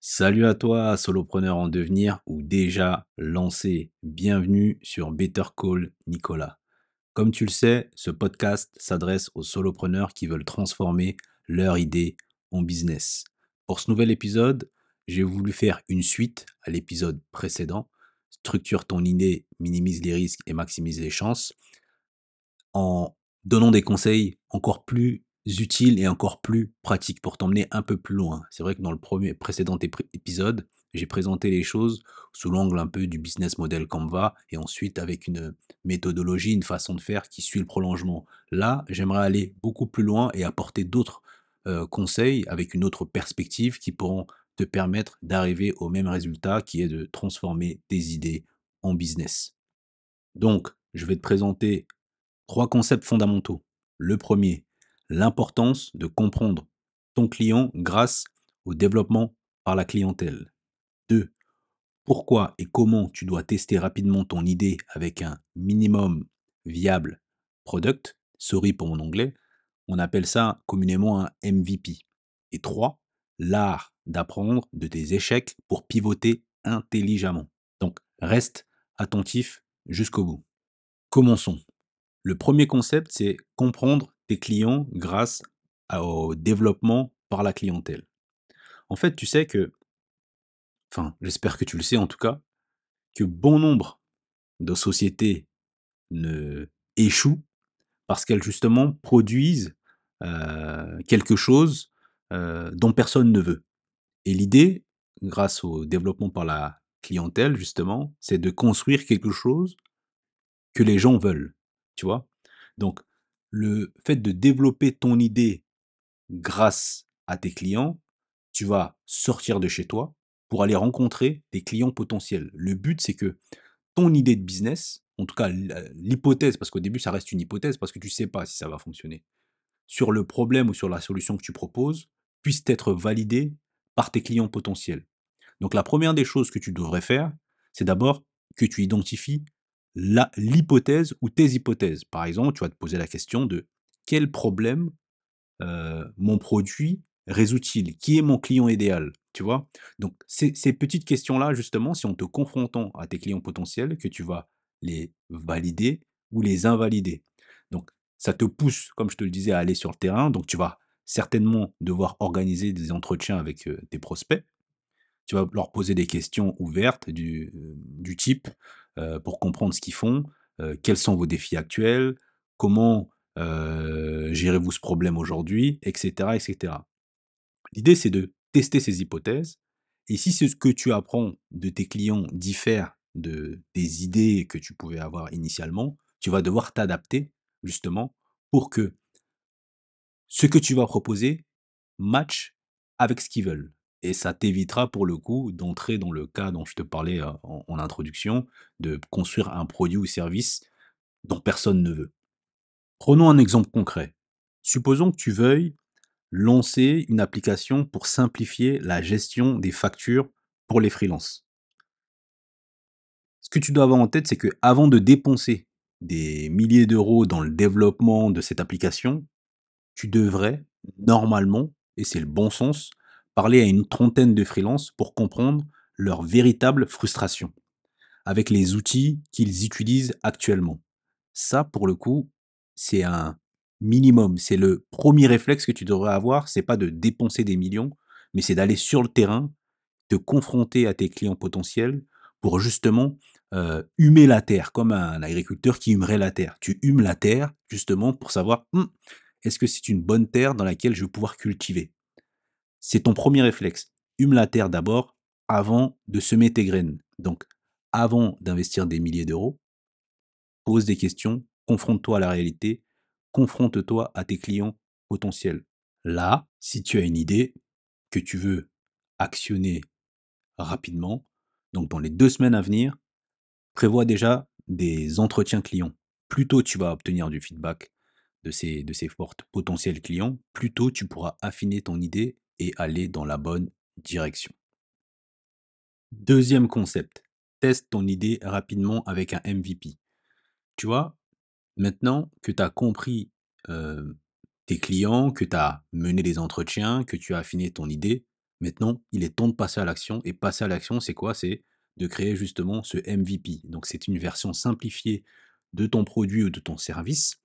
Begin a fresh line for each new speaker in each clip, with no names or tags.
Salut à toi, solopreneur en devenir ou déjà lancé. Bienvenue sur Better Call Nicolas. Comme tu le sais, ce podcast s'adresse aux solopreneurs qui veulent transformer leur idée en business. Pour ce nouvel épisode, j'ai voulu faire une suite à l'épisode précédent. Structure ton idée, minimise les risques et maximise les chances en donnant des conseils encore plus utiles et encore plus pratiques pour t'emmener un peu plus loin. C'est vrai que dans le premier précédent épisode, j'ai présenté les choses sous l'angle un peu du business model Canva et ensuite avec une méthodologie, une façon de faire qui suit le prolongement. Là, j'aimerais aller beaucoup plus loin et apporter d'autres conseils avec une autre perspective qui pourront te permettre d'arriver au même résultat qui est de transformer tes idées en business. Donc, je vais te présenter 3 concepts fondamentaux. Le premier, l'importance de comprendre ton client grâce au développement par la clientèle. 2, pourquoi et comment tu dois tester rapidement ton idée avec un minimum viable product. Sorry pour mon anglais. On appelle ça communément un MVP. Et 3, l'art d'apprendre de tes échecs pour pivoter intelligemment. Donc, reste attentif jusqu'au bout. Commençons. Le premier concept, c'est comprendre tes clients grâce au développement par la clientèle. En fait, tu sais que, enfin, j'espère que tu le sais en tout cas, que bon nombre de sociétés ne échouent parce qu'elles justement produisent quelque chose dont personne ne veut. Et l'idée, grâce au développement par la clientèle, justement, c'est de construire quelque chose que les gens veulent. Tu vois? Donc, le fait de développer ton idée grâce à tes clients, tu vas sortir de chez toi pour aller rencontrer des clients potentiels. Le but, c'est que ton idée de business, en tout cas l'hypothèse, parce qu'au début, ça reste une hypothèse, parce que tu ne sais pas si ça va fonctionner, sur le problème ou sur la solution que tu proposes, puisse être validée par tes clients potentiels. Donc la première des choses que tu devrais faire, c'est d'abord que tu identifies l'hypothèse ou tes hypothèses. Par exemple, tu vas te poser la question de quel problème mon produit résout-il? Qui est mon client idéal? Tu vois? Donc ces petites questions-là, justement, c'est en te confrontant à tes clients potentiels que tu vas les valider ou les invalider. Donc ça te pousse, comme je te le disais, à aller sur le terrain. Donc tu vas certainement devoir organiser des entretiens avec, tes prospects. Tu vas leur poser des questions ouvertes du type, pour comprendre ce qu'ils font, quels sont vos défis actuels, comment, gérez-vous ce problème aujourd'hui? Et cetera, et cetera. L'idée, c'est de tester ces hypothèses et si ce que tu apprends de tes clients diffère de des idées que tu pouvais avoir initialement, tu vas devoir t'adapter justement pour que ce que tu vas proposer match avec ce qu'ils veulent et ça t'évitera pour le coup d'entrer dans le cas dont je te parlais, en introduction, de construire un produit ou service dont personne ne veut. Prenons un exemple concret. Supposons que tu veuilles lancer une application pour simplifier la gestion des factures pour les freelances. Ce que tu dois avoir en tête, c'est que avant de dépenser des milliers d'euros dans le développement de cette application, tu devrais normalement, et c'est le bon sens, parler à une trentaine de freelances pour comprendre leur véritable frustration avec les outils qu'ils utilisent actuellement. Ça, pour le coup, c'est un minimum. C'est le premier réflexe que tu devrais avoir. C'est pas de dépenser des millions, mais c'est d'aller sur le terrain, te confronter à tes clients potentiels pour justement humer la terre, comme un agriculteur qui humerait la terre. Tu humes la terre justement pour savoir est-ce que c'est une bonne terre dans laquelle je vais pouvoir cultiver. C'est ton premier réflexe. Hume la terre d'abord avant de semer tes graines. Donc, avant d'investir des milliers d'euros, pose des questions, confronte-toi à la réalité, confronte-toi à tes clients potentiels. Là, si tu as une idée que tu veux actionner rapidement, donc dans les 2 semaines à venir, prévois déjà des entretiens clients. Plus tôt tu vas obtenir du feedback de ces potentiels clients, plus tôt tu pourras affiner ton idée et aller dans la bonne direction. Deuxième concept, teste ton idée rapidement avec un MVP. Tu vois, maintenant que tu as compris tes clients, que tu as mené des entretiens, que tu as affiné ton idée, Maintenant, il est temps de passer à l'action et passer à l'action, c'est quoi? C'est de créer justement ce MVP. Donc c'est une version simplifiée de ton produit ou de ton service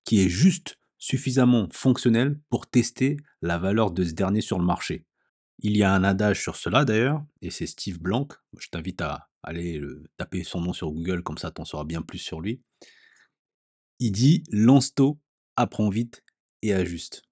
qui est juste suffisamment fonctionnelle pour tester la valeur de ce dernier sur le marché. Il y a un adage sur cela d'ailleurs, et c'est Steve Blank. Je t'invite à aller taper son nom sur Google, comme ça tu en sauras bien plus sur lui. Il dit: «Lance tôt, apprends vite et ajuste».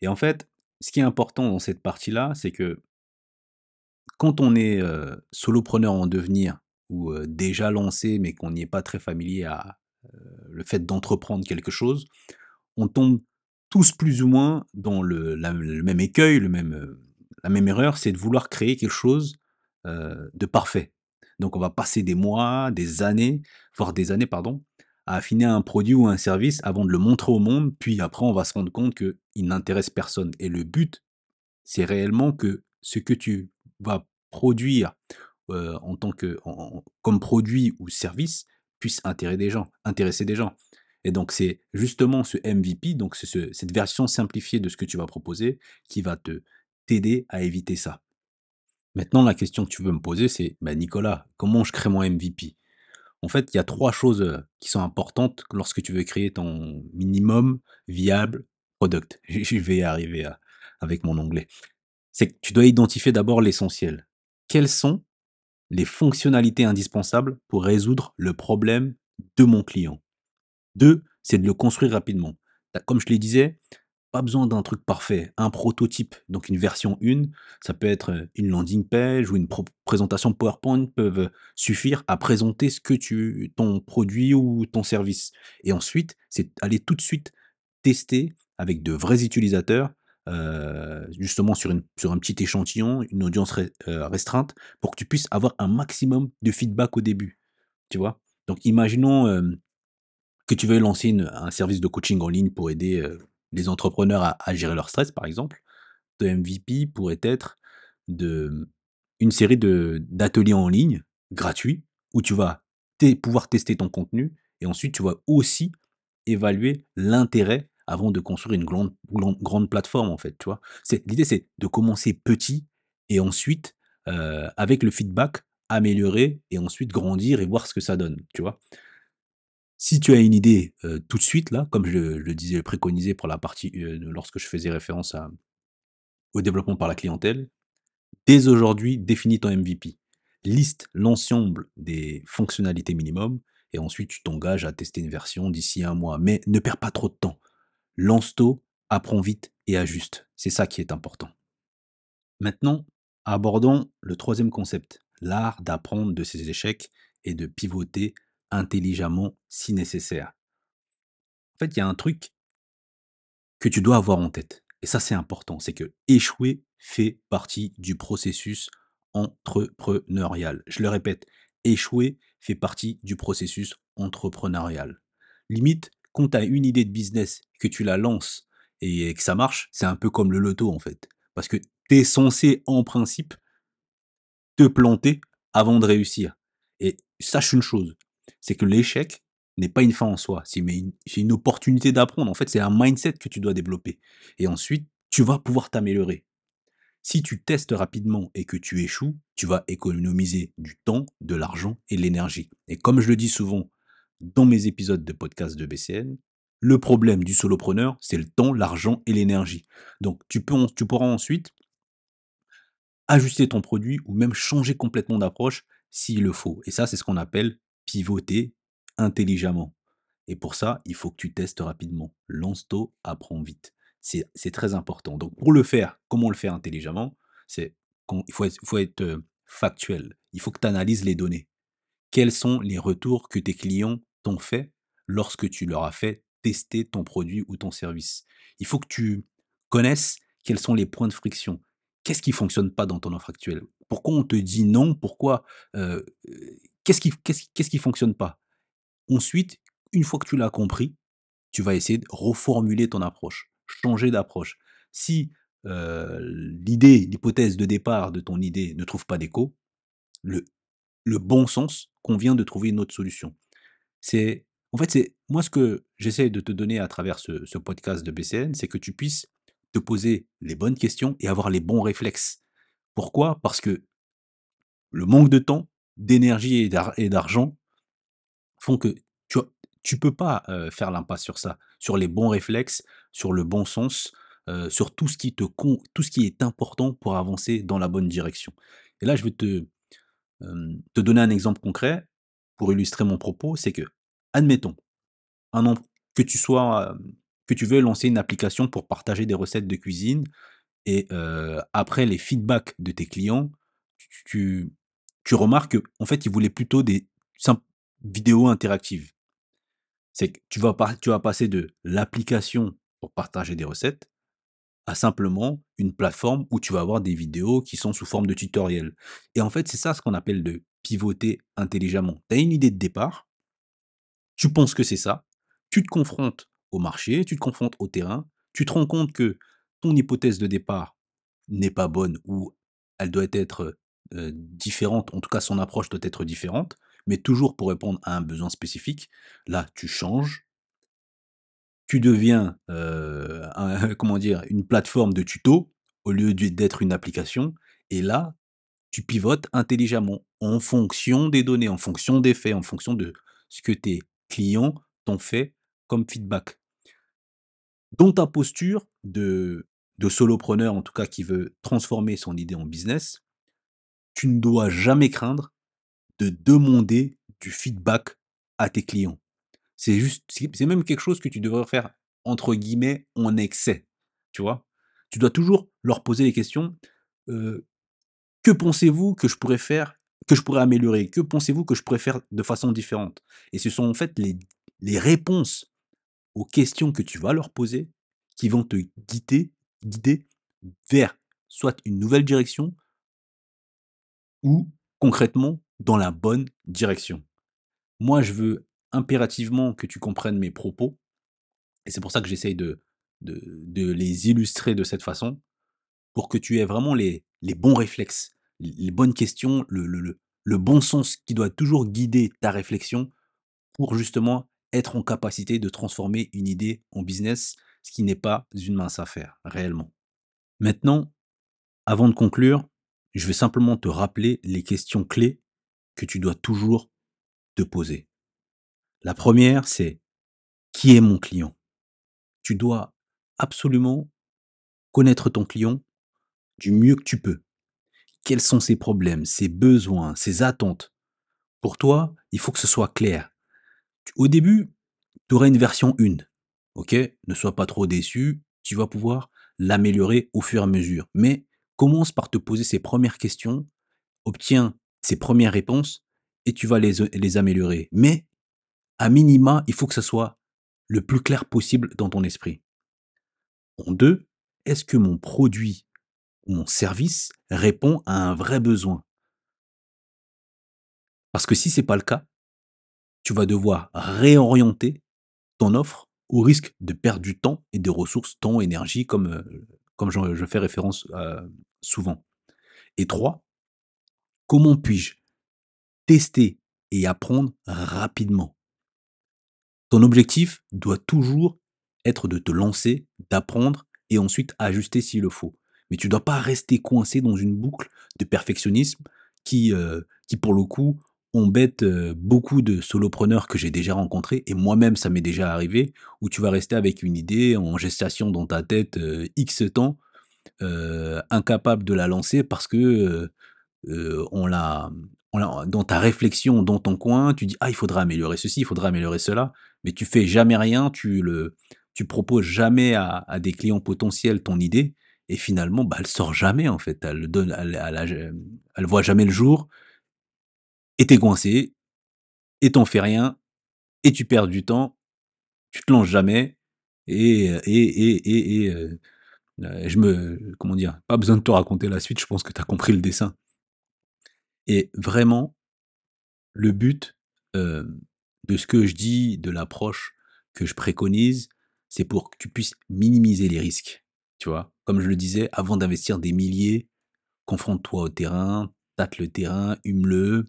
Et en fait, ce qui est important dans cette partie-là, c'est que quand on est, solopreneur en devenir ou, déjà lancé, mais qu'on n'y est pas très familier à, le fait d'entreprendre quelque chose, on tombe tous plus ou moins dans le même écueil, la même erreur, c'est de vouloir créer quelque chose, de parfait. Donc on va passer des mois, des années, voire des années, pardon, à affiner un produit ou un service avant de le montrer au monde, puis après on va se rendre compte qu'il n'intéresse personne et le but, c'est réellement que ce que tu vas produire, en tant que comme produit ou service puisse intéresser des gens. Et donc c'est justement ce MVP, donc c'est cette version simplifiée de ce que tu vas proposer qui va t'aider à éviter ça. Maintenant la question que tu veux me poser c'est: «Bah, Nicolas, comment je crée mon MVP?» En fait, il y a 3 choses, qui sont importantes lorsque tu veux créer ton minimum viable product. Je vais y arriver, avec mon anglais. C'est que tu dois identifier d'abord l'essentiel. Quelles sont les fonctionnalités indispensables pour résoudre le problème de mon client? 2, c'est de le construire rapidement. Comme je te le disais, pas besoin d'un truc parfait. Un prototype, donc une version 1, ça peut être, une landing page ou une présentation PowerPoint peuvent suffire à présenter ce que ton produit ou ton service. Et ensuite, c'est aller tout de suite tester avec de vrais utilisateurs, justement sur un petit échantillon, une audience restreinte pour que tu puisses avoir un maximum de feedback au début, tu vois? Donc imaginons, que tu veuilles lancer un service de coaching en ligne pour aider, les entrepreneurs à gérer leur stress, par exemple. Ton MVP pourrait être de une série d'ateliers en ligne gratuits où tu vas pouvoir tester ton contenu et ensuite tu vas aussi évaluer l'intérêt avant de construire une grande plateforme, en fait, tu vois? L'idée, c'est de commencer petit et ensuite, avec le feedback, améliorer et ensuite grandir et voir ce que ça donne, tu vois? Si tu as une idée, tout de suite là, comme je le disais, préconisé pour la partie, lorsque je faisais référence au développement par la clientèle, dès aujourd'hui, définis ton MVP. Liste l'ensemble des fonctionnalités minimum et ensuite tu t'engages à tester une version d'ici un mois. Mais ne perds pas trop de temps. Lance tôt, apprends vite et ajuste. C'est ça qui est important. Maintenant, abordons le troisième concept, l'art d'apprendre de ses échecs et de pivoter intelligemment si nécessaire. En fait, il y a un truc que tu dois avoir en tête, et ça c'est important, c'est que échouer fait partie du processus entrepreneurial. Je le répète, échouer fait partie du processus entrepreneurial. Limite, quand tu as une idée de business, que tu la lances et que ça marche, c'est un peu comme le loto en fait. Parce que tu es censé en principe te planter avant de réussir. Et sache une chose, c'est que l'échec n'est pas une fin en soi, c'est une opportunité d'apprendre. En fait, c'est un mindset que tu dois développer. Et ensuite, tu vas pouvoir t'améliorer. Si tu testes rapidement et que tu échoues, tu vas économiser du temps, de l'argent et de l'énergie. Et comme je le dis souvent dans mes épisodes de podcast de BCN, le problème du solopreneur, c'est le temps, l'argent et l'énergie. Donc, tu pourras ensuite ajuster ton produit ou même changer complètement d'approche s'il le faut. Et ça, c'est ce qu'on appelle pivoter intelligemment. Et pour ça, il faut que tu testes rapidement. Lance tôt, apprends vite. C'est très important. Donc, pour le faire, comment le faire intelligemment? C'est il faut être factuel. Il faut que tu analyses les données. Quels sont les retours que tes clients t'ont fait lorsque tu leur as fait tester ton produit ou ton service? Il faut que tu connaisses quels sont les points de friction. Qu'est-ce qui fonctionne pas dans ton offre actuelle? Pourquoi on te dit non? Pourquoi, qu'est-ce qui fonctionne pas? Ensuite, une fois que tu l'as compris, tu vas essayer de reformuler ton approche, changer d'approche. Si, l'hypothèse de départ de ton idée ne trouve pas d'écho, le le bon sens convient de trouver une autre solution. C'est moi ce que j'essaie de te donner à travers ce podcast de BCN, c'est que tu puisses te poser les bonnes questions et avoir les bons réflexes. Pourquoi? Parce que le manque de temps, d'énergie et d'argent font que tu tu peux pas, faire l'impasse sur ça, sur les bons réflexes, sur le bon sens, sur tout ce qui est important pour avancer dans la bonne direction. Et là, je vais te donner un exemple concret pour illustrer mon propos. C'est que, admettons, un em que tu sois, que tu veuilles lancer une application pour partager des recettes de cuisine et après les feedbacks de tes clients, tu tu tu remarques qu'en fait, ils voulaient plutôt des simples vidéos interactives. C'est que tu vas passer de l'application pour partager des recettes à simplement une plateforme où tu vas avoir des vidéos qui sont sous forme de tutoriels. Et en fait, c'est ça ce qu'on appelle de pivoter intelligemment. Tu as une idée de départ, tu penses que c'est ça, tu te confrontes au marché, tu te confrontes au terrain, tu te rends compte que ton hypothèse de départ n'est pas bonne ou elle doit être, différente, en tout cas son approche doit être différente, mais toujours pour répondre à un besoin spécifique. Là, tu changes, tu deviens, un comment dire? Une plateforme de tuto au lieu d'être une application et là, tu pivotes intelligemment en fonction des données, en fonction des faits, en fonction de ce que tes clients t'ont fait comme feedback. Dans ta posture de solopreneur, en tout cas qui veut transformer son idée en business, tu ne dois jamais craindre de demander du feedback à tes clients. C'est même quelque chose que tu devrais faire entre guillemets «en excès», tu vois? Tu dois toujours leur poser les questions, heu: «Que pensez-vous que je pourrais améliorer? Que pensez-vous que je pourrais faire de façon différente?» Et ce sont en fait les réponses aux questions que tu vas leur poser qui vont te guider vers soit une nouvelle direction ou concrètement dans la bonne direction. Moi, je veux impérativement que tu comprennes mes propos et c'est pour ça que j'essaye de les illustrer de cette façon pour que tu aies vraiment les bons réflexes, les bonnes questions, le bon sens qui doit toujours guider ta réflexion pour justement être en capacité de transformer une idée en business, ce qui n'est pas une mince affaire, réellement. Maintenant, avant de conclure, je vais simplement te rappeler les questions clés que tu dois toujours te poser. La première, c'est: qui est mon client? Tu dois absolument connaître ton client du mieux que tu peux. Quels sont ses problèmes, ses besoins, ses attentes? Pour toi, il faut que ce soit clair. Au début, tu auras une version 1, OK? Ne sois pas trop déçu, tu vas pouvoir l'améliorer au fur et à mesure. Mais commence par te poser ces premières questions, obtiens ces premières réponses et tu vas les améliorer. Mais à minima, il faut que ça soit le plus clair possible dans ton esprit. En 2, est-ce que mon produit ou mon service répond à un vrai besoin? Parce que si c'est pas le cas, tu vas devoir réorienter ton offre au risque de perdre du temps et des ressources, temps, énergie, comme je fais référence, souvent. Et 3, comment puis-je tester et apprendre rapidement? Ton objectif doit toujours être de te lancer, d'apprendre et ensuite ajuster s'il le faut. Mais tu ne dois pas rester coincé dans une boucle de perfectionnisme qui pour le coup embête, beaucoup de solopreneurs que j'ai déjà rencontrés et moi-même ça m'est déjà arrivé, où tu vas rester avec une idée en gestation dans ta tête, X temps, incapable de la lancer parce que, on l'a dans ta réflexion, dans ton coin, tu dis: «Ah, il faudra améliorer ceci, il faudra améliorer cela», mais tu fais jamais rien, tu proposes jamais à des clients potentiels ton idée et finalement, bah, elle sort jamais en fait. Elle voit jamais le jour et tu coincé et tu fais rien et tu perds du temps, tu te lances jamais je me comment dire? Pas besoin de te raconter la suite, je pense que tu as compris le dessin et vraiment le but, de ce que je dis, de l'approche que je préconise, c'est pour que tu puisses minimiser les risques, tu vois? Comme je le disais, avant d'investir des milliers, confronte-toi au terrain, tâte le terrain, hume-le,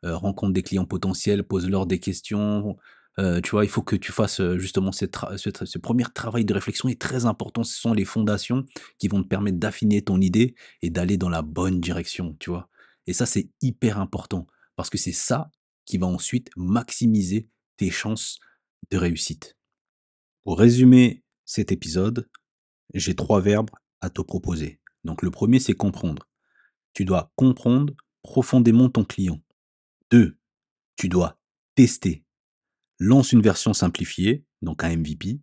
rencontre des clients potentiels, pose-leur des questions, Tu vois, il faut que tu fasses, justement ce 1er travail de réflexion est très important. Ce sont les fondations qui vont te permettre d'affiner ton idée et d'aller dans la bonne direction, tu vois? Et ça, c'est hyper important parce que c'est ça qui va ensuite maximiser tes chances de réussite. Pour résumer cet épisode, j'ai 3 verbes à te proposer. Donc le premier, c'est comprendre. Tu dois comprendre profondément ton client. 2, tu dois tester. Lance une version simplifiée, donc un MVP.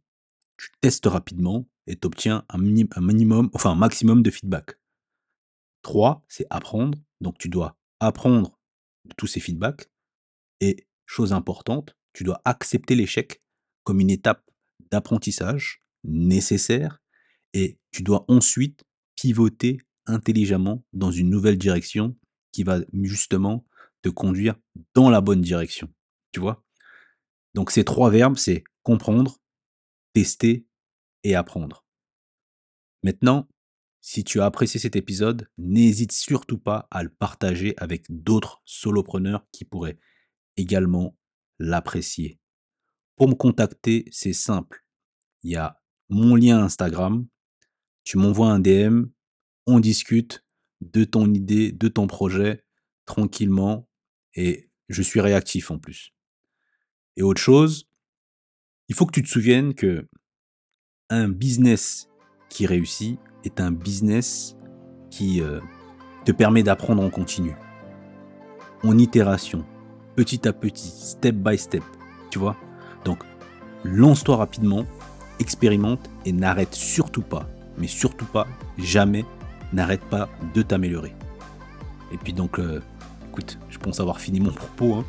Tu testes rapidement et tu obtiens un minimum, enfin un maximum de feedback. 3, c'est apprendre. Donc tu dois apprendre de tous ces feedbacks. Et chose importante, tu dois accepter l'échec comme une étape d'apprentissage nécessaire et tu dois ensuite pivoter intelligemment dans une nouvelle direction qui va justement te conduire dans la bonne direction. Tu vois? Donc ces 3 verbes, c'est comprendre, tester et apprendre. Maintenant, si tu as apprécié cet épisode, n'hésite surtout pas à le partager avec d'autres solopreneurs qui pourraient également l'apprécier. Pour me contacter, c'est simple. Il y a mon lien Instagram, tu m'envoies un DM, on discute de ton idée, de ton projet, tranquillement, et je suis réactif en plus. Et autre chose, il faut que tu te souviennes que un business qui réussit est un business qui te permet d'apprendre en continu, en itération, petit à petit, step by step, tu vois. Donc, lance-toi rapidement, expérimente et n'arrête surtout pas, mais surtout pas, jamais, n'arrête pas de t'améliorer. Et puis donc, écoute, je pense avoir fini mon propos, hein.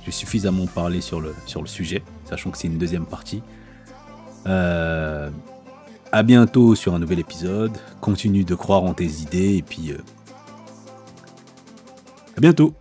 J'ai suffisamment parlé sur le sujet, sachant que c'est une deuxième partie. À bientôt sur un nouvel épisode. Continue de croire en tes idées et puis à bientôt.